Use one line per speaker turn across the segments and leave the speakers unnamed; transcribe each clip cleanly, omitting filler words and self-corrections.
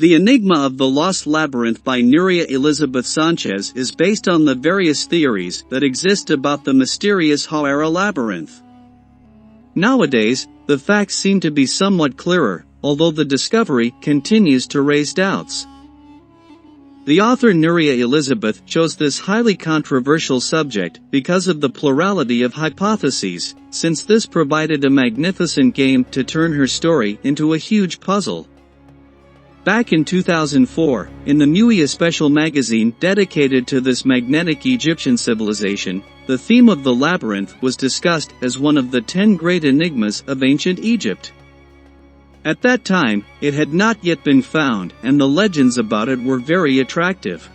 The Enigma of the Lost Labyrinth by Nuria Elisabeth Sánchez is based on the various theories that exist about the mysterious Hawara labyrinth. Nowadays, the facts seem to be somewhat clearer, although the discovery continues to raise doubts. The author Nuria Elisabeth chose this highly controversial subject because of the plurality of hypotheses, since this provided a magnificent game to turn her story into a huge puzzle. Back in 2004, in the Nuria special magazine dedicated to this magnetic Egyptian civilization, the theme of the labyrinth was discussed as one of the 10 great enigmas of ancient Egypt. At that time, it had not yet been found, and the legends about it were very attractive.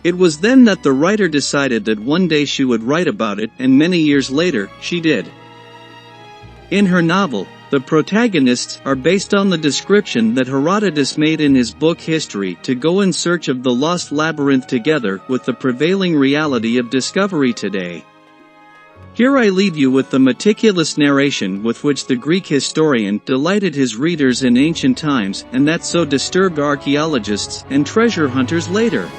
It was then that the writer decided that one day she would write about it, and many years later, she did. In her novel, the protagonists are based on the description that Herodotus made in his book History to go in search of the lost labyrinth together with the prevailing reality of discovery today. Here I leave you with the meticulous narration with which the Greek historian delighted his readers in ancient times and that so disturbed archaeologists and treasure hunters later.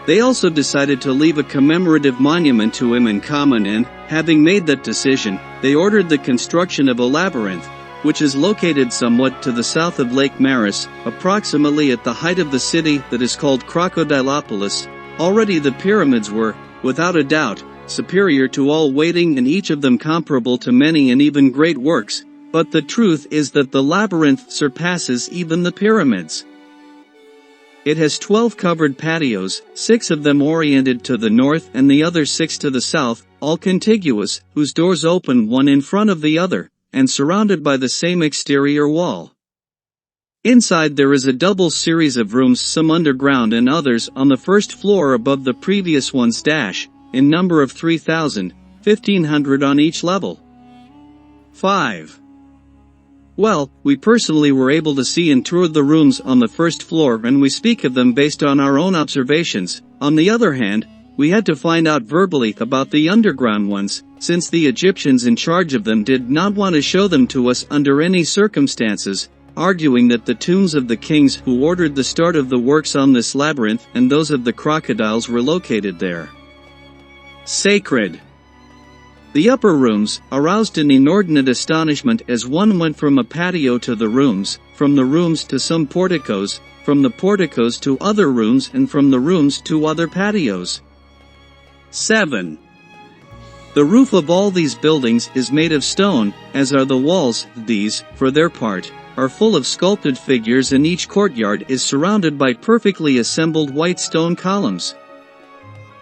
They also decided to leave a commemorative monument to him in common and, having made that decision, they ordered the construction of a labyrinth, which is located somewhat to the south of Lake Maris, approximately at the height of the city that is called Crocodilopolis. Already the pyramids were, without a doubt, superior to all waiting and each of them comparable to many and even great works, but the truth is that the labyrinth surpasses even the pyramids. It has 12 covered patios, 6 of them oriented to the north and the other 6 to the south, all contiguous, whose doors open one in front of the other, and surrounded by the same exterior wall. Inside there is a double series of rooms, some underground and others on the first floor above the previous ones, in number of 3,000, 1,500 on each level. 5. Well, we personally were able to see and tour the rooms on the first floor, and we speak of them based on our own observations. On the other hand, we had to find out verbally about the underground ones, since the Egyptians in charge of them did not want to show them to us under any circumstances, arguing that the tombs of the kings who ordered the start of the works on this labyrinth and those of the crocodiles were located there. Sacred. The upper rooms aroused an inordinate astonishment as one went from a patio to the rooms, from the rooms to some porticos, from the porticos to other rooms, and from the rooms to other patios. 7. The roof of all these buildings is made of stone, as are the walls. These, for their part, are full of sculpted figures, and each courtyard is surrounded by perfectly assembled white stone columns.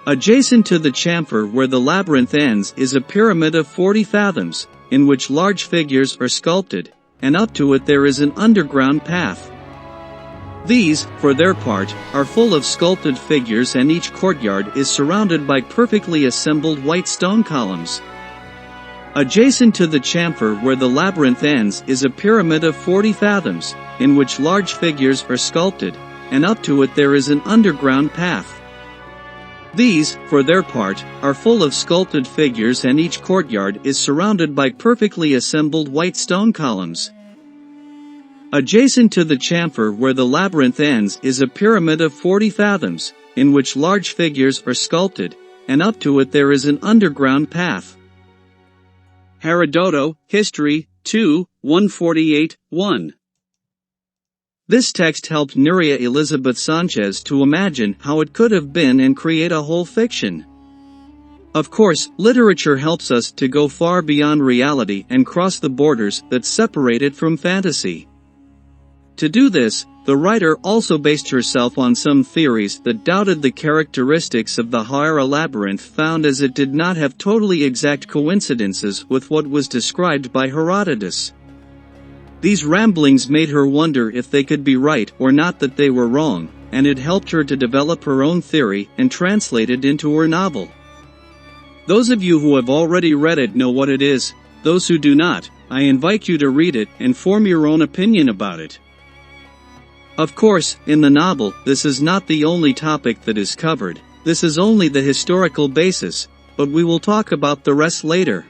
Adjacent to the chamfer where the labyrinth ends is a pyramid of 40 fathoms, in which large figures are sculpted, and up to it there is an underground path. These, for their part, are full of sculpted figures, and each courtyard is surrounded by perfectly assembled white stone columns. Adjacent to the chamfer where the labyrinth ends is a pyramid of 40 fathoms, in which large figures are sculpted, and up to it there is an underground path. These, for their part, are full of sculpted figures, and each courtyard is surrounded by perfectly assembled white stone columns. Adjacent to the chamfer where the labyrinth ends is a pyramid of 40 fathoms, in which large figures are sculpted, and up to it there is an underground path. Herodotus, History, 2, 148-1. This text helped Nuria Elisabeth Sánchez to imagine how it could have been and create a whole fiction. Of course, literature helps us to go far beyond reality and cross the borders that separate it from fantasy. To do this, the writer also based herself on some theories that doubted the characteristics of the Hawara labyrinth found, as it did not have totally exact coincidences with what was described by Herodotus. These ramblings made her wonder if they could be right or not, that they were wrong, and it helped her to develop her own theory and translate it into her novel. Those of you who have already read it know what it is. Those who do not, I invite you to read it and form your own opinion about it. Of course, in the novel, this is not the only topic that is covered. This is only the historical basis, but we will talk about the rest later.